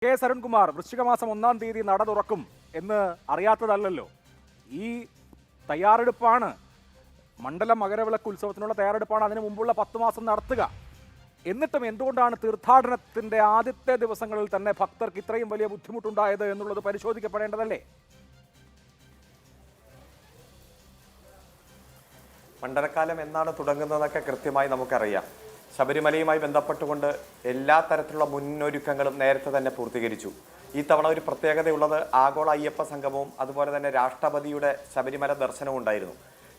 K Sarunkumar വൃശ്ചികമാസം 1-ാം തീയതി നട തുറക്കും എന്ന് അറിയാത്തതല്ലല്ലോ. ഈ തയ്യാറെടുപ്പാണ്, മണ്ഡല മകരവിളക്ക് ഉത്സവത്തിനുള്ള തയ്യാറെടുപ്പാണ് അതിനു മുമ്പുള്ള 10 മാസം നടത്തുക. എന്നിട്ടും എന്തുകൊണ്ടാണ് തീർത്ഥാടനത്തിന്റെ ആദ്യത്തെ ദിവസങ്ങളിൽ തന്നെ ഭക്തർക്ക് ഇത്രയും വലിയ ബുദ്ധിമുട്ടുണ്ടായത് എന്നുള്ളത് പരിശോധിക്കപ്പെടേണ്ടതല്ലേ? മണ്ഡലക്കാലം എന്നാണ് തുടങ്ങുന്നതെന്നൊക്കെ കൃത്യമായി നമുക്കറിയാം. ശബരിമലയുമായി ബന്ധപ്പെട്ടുകൊണ്ട് എല്ലാ തരത്തിലുള്ള മുന്നൊരുക്കങ്ങളും നേരത്തെ തന്നെ പൂർത്തീകരിച്ചു. ഈ തവണ ഒരു പ്രത്യേകതയുള്ളത് ആഗോള അയ്യപ്പ സംഗമവും അതുപോലെ തന്നെ രാഷ്ട്രപതിയുടെ ശബരിമല ദർശനവും ഉണ്ടായിരുന്നു.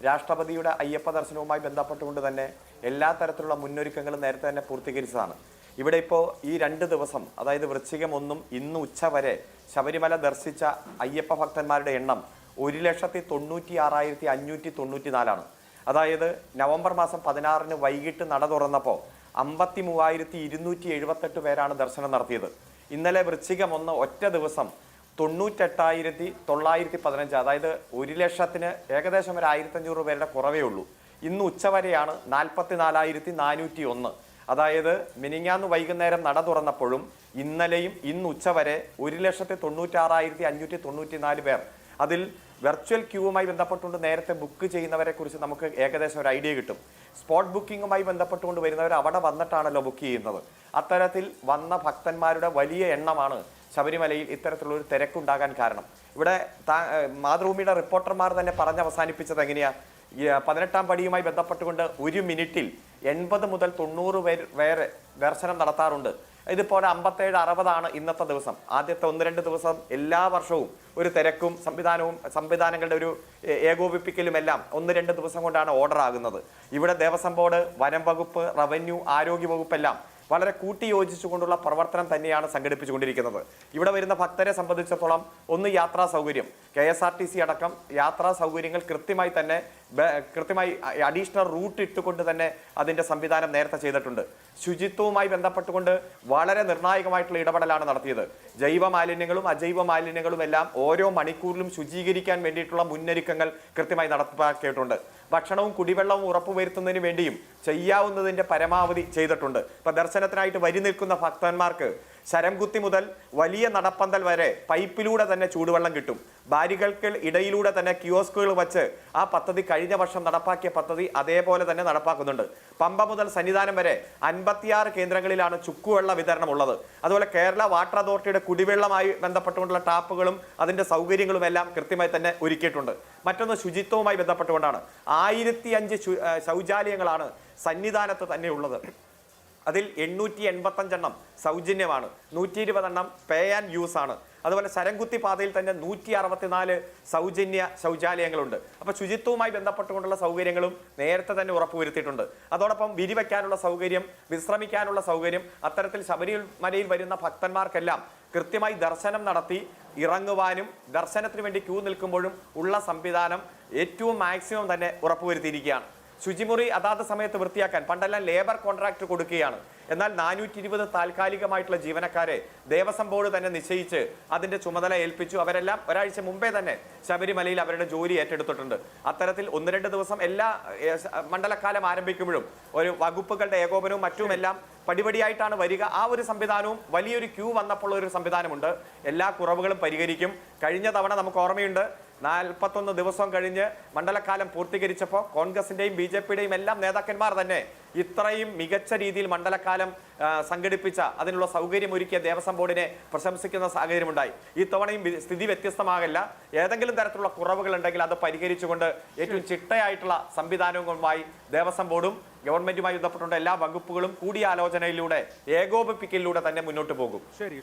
രാഷ്ട്രപതിയുടെ അയ്യപ്പ ദർശനവുമായി ബന്ധപ്പെട്ടുകൊണ്ട് തന്നെ എല്ലാ തരത്തിലുള്ള മുന്നൊരുക്കങ്ങളും നേരത്തെ തന്നെ പൂർത്തീകരിച്ചതാണ്. ഇവിടെ ഇപ്പോൾ ഈ 2 ദിവസം, അതായത് വൃശ്ചികം 1 ഇന്ന് ഉച്ച വരെ ശബരിമല ദർശിച്ച അയ്യപ്പ ഭക്തന്മാരുടെ എണ്ണം 1,96,594. അതായത് നവംബർ മാസം 16-ന് വൈകിട്ട് നട തുറന്നപ്പോൾ 53,278 പേരാണ് ദർശനം നടത്തിയത്. ഇന്നലെ വൃശ്ചികം 1 ഒറ്റ ദിവസം 98,915, അതായത് 1,00,000-ന് ഏകദേശം ഒരു 1,500 പേരുടെ കുറവേ ഉള്ളൂ. ഇന്ന് ഉച്ചവരെയാണ് 44,401. അതായത് മിനിങ്ങാന്ന് വൈകുന്നേരം നട തുറന്നപ്പോഴും ഇന്നലെയും ഇന്ന് ഉച്ചവരെ 1,96,594 പേർ. അതിൽ വെർച്വൽ ക്യൂവുമായി ബന്ധപ്പെട്ടുകൊണ്ട് നേരത്തെ ബുക്ക് ചെയ്യുന്നവരെ കുറിച്ച് നമുക്ക് ഏകദേശം ഒരു ഐഡിയ കിട്ടും. സ്പോട്ട് ബുക്കിങ്ങുമായി ബന്ധപ്പെട്ടുകൊണ്ട് വരുന്നവർ അവിടെ വന്നിട്ടാണല്ലോ ബുക്ക് ചെയ്യുന്നത്. അത്തരത്തിൽ വന്ന ഭക്തന്മാരുടെ വലിയ എണ്ണമാണ് ശബരിമലയിൽ ഇത്തരത്തിലുള്ളൊരു തിരക്കുണ്ടാകാൻ കാരണം. ഇവിടെ മാതൃഭൂമിയുടെ റിപ്പോർട്ടർമാർ തന്നെ പറഞ്ഞ് അവസാനിപ്പിച്ചത് എങ്ങനെയാ? 18-ാം പടിയുമായി ബന്ധപ്പെട്ടുകൊണ്ട് 1 മിനിറ്റിൽ 80 മുതൽ 90 പേര് ദർശനം നടത്താറുണ്ട്. ഇതിപ്പോൾ 57-60 ഇന്നത്തെ ദിവസം. ആദ്യത്തെ 1-2 ദിവസം എല്ലാ വർഷവും ഒരു തിരക്കും സംവിധാനങ്ങളുടെ ഒരു ഏകോപിപ്പിക്കലും എല്ലാം 1-2 ദിവസം കൊണ്ടാണ് ഓർഡർ ആകുന്നത്. ഇവിടെ ദേവസ്വം ബോർഡ്, വനം വകുപ്പ്, റവന്യൂ, ആരോഗ്യ വകുപ്പെല്ലാം വളരെ കൂട്ടിയോജിച്ചുകൊണ്ടുള്ള പ്രവർത്തനം തന്നെയാണ് സംഘടിപ്പിച്ചുകൊണ്ടിരിക്കുന്നത്. ഇവിടെ വരുന്ന ഭക്തരെ സംബന്ധിച്ചിടത്തോളം ഒന്ന് യാത്രാ സൗകര്യം, KSRTC അടക്കം യാത്രാ സൗകര്യങ്ങൾ കൃത്യമായി അഡീഷണൽ റൂട്ട് ഇട്ടുകൊണ്ട് തന്നെ അതിൻ്റെ സംവിധാനം നേരത്തെ ചെയ്തിട്ടുണ്ട്. ശുചിത്വവുമായി ബന്ധപ്പെട്ടുകൊണ്ട് വളരെ നിർണായകമായിട്ടുള്ള ഇടപെടലാണ് നടത്തിയത്. ജൈവ മാലിന്യങ്ങളും അജൈവ മാലിന്യങ്ങളും എല്ലാം ഓരോ മണിക്കൂറിലും ശുചീകരിക്കാൻ വേണ്ടിയിട്ടുള്ള മുന്നൊരുക്കങ്ങൾ കൃത്യമായി നടപ്പാക്കിയിട്ടുണ്ട്. ഭക്ഷണവും കുടിവെള്ളവും ഉറപ്പുവരുത്തുന്നതിന് വേണ്ടിയും ചെയ്യാവുന്നതിൻ്റെ പരമാവധി ചെയ്തിട്ടുണ്ട്. ഇപ്പം ദർശനത്തിനായിട്ട് വരി നിൽക്കുന്ന ഭക്തന്മാർക്ക് ശരംകുത്തി മുതൽ വലിയ നടപ്പന്തൽ വരെ പൈപ്പിലൂടെ തന്നെ ചൂടുവെള്ളം കിട്ടും. ബാരികൾക്ക് ഇടയിലൂടെ തന്നെ കിയോസ്കുകൾ വച്ച് ആ പദ്ധതി കഴിഞ്ഞ വർഷം നടപ്പാക്കിയ പദ്ധതി അതേപോലെ തന്നെ നടപ്പാക്കുന്നുണ്ട്. പമ്പ മുതൽ സന്നിധാനം വരെ 56 കേന്ദ്രങ്ങളിലാണ് ചുക്കുവെള്ള വിതരണം ഉള്ളത്. അതുപോലെ കേരള വാട്ടർ അതോറിറ്റിയുടെ കുടിവെള്ളമായി ബന്ധപ്പെട്ടുകൊണ്ടുള്ള ടാപ്പുകളും അതിൻ്റെ സൗകര്യങ്ങളും എല്ലാം കൃത്യമായി തന്നെ ഒരുക്കിയിട്ടുണ്ട്. മറ്റൊന്ന് ശുചിത്വവുമായി ബന്ധപ്പെട്ടുകൊണ്ടാണ് 1005 ശൗചാലയങ്ങളാണ് സന്നിധാനത്ത് തന്നെ ഉള്ളത്. അതിൽ 885 എണ്ണം സൗജന്യമാണ്, 120 എണ്ണം പേ ആൻഡ് യൂസ് ആണ്. അതുപോലെ ശരംകുത്തി പാതയിൽ തന്നെ 164 സൗജന്യ ശൗചാലയങ്ങളുണ്ട്. അപ്പോൾ ശുചിത്വവുമായി ബന്ധപ്പെട്ടുകൊണ്ടുള്ള സൗകര്യങ്ങളും നേരത്തെ തന്നെ ഉറപ്പുവരുത്തിയിട്ടുണ്ട്. അതോടൊപ്പം വിരിവയ്ക്കാനുള്ള സൗകര്യം, വിശ്രമിക്കാനുള്ള സൗകര്യം, അത്തരത്തിൽ ശബരിമലയിൽ വരുന്ന ഭക്തന്മാർക്കെല്ലാം കൃത്യമായി ദർശനം നടത്തി ഇറങ്ങുവാനും ദർശനത്തിന് വേണ്ടി ക്യൂ നിൽക്കുമ്പോഴും ഉള്ള സംവിധാനം ഏറ്റവും മാക്സിമം തന്നെ ഉറപ്പുവരുത്തിയിരിക്കുകയാണ്. ശുചിമുറി അതാത് സമയത്ത് വൃത്തിയാക്കാൻ പണ്ടെല്ലാം ലേബർ കോൺട്രാക്ട് കൊടുക്കുകയാണ്. എന്നാൽ 420 താൽക്കാലികമായിട്ടുള്ള ജീവനക്കാരെ ദേവസ്വം ബോർഡ് തന്നെ നിശ്ചയിച്ച് അതിന്റെ ചുമതല ഏൽപ്പിച്ചു. അവരെല്ലാം ഒരാഴ്ച മുമ്പേ തന്നെ ശബരിമലയിൽ അവരുടെ ജോലി ഏറ്റെടുത്തിട്ടുണ്ട്. അത്തരത്തിൽ 1-2 ദിവസം എല്ലാ മണ്ഡലക്കാലം ആരംഭിക്കുമ്പോഴും ഒരു വകുപ്പുകളുടെ ഏകോപനവും മറ്റുമെല്ലാം പടിപടിയായിട്ടാണ് വരിക. ആ ഒരു സംവിധാനവും വലിയൊരു ക്യൂ വന്നപ്പോൾ ഒരു സംവിധാനമുണ്ട്. എല്ലാ കുറവുകളും പരിഹരിക്കും. കഴിഞ്ഞ തവണ നമുക്ക് ഓർമ്മയുണ്ട്, 41 ദിവസം കഴിഞ്ഞ് മണ്ഡലക്കാലം പൂർത്തീകരിച്ചപ്പോൾ കോൺഗ്രസിന്റെയും BJPയുടെയും എല്ലാം നേതാക്കന്മാർ തന്നെ ഇത്രയും മികച്ച രീതിയിൽ മണ്ഡലക്കാലം സംഘടിപ്പിച്ച അതിനുള്ള സൗകര്യം ഒരുക്കിയ ദേവസ്വം ബോർഡിനെ പ്രശംസിക്കുന്ന സാഹചര്യമുണ്ടായി. ഈ തവണയും സ്ഥിതി വ്യത്യസ്തമാകില്ല. ഏതെങ്കിലും തരത്തിലുള്ള കുറവുകൾ ഉണ്ടെങ്കിൽ അത് പരിഹരിച്ചുകൊണ്ട് ഏറ്റവും ചിട്ടയായിട്ടുള്ള സംവിധാനവുമായി ദേവസ്വം ബോർഡും ഗവൺമെന്റുമായി ബന്ധപ്പെട്ടുള്ള എല്ലാ വകുപ്പുകളും കൂടിയാലോചനയിലൂടെ ഏകോപിപ്പിക്കലിലൂടെ തന്നെ മുന്നോട്ട് പോകും. ശരി.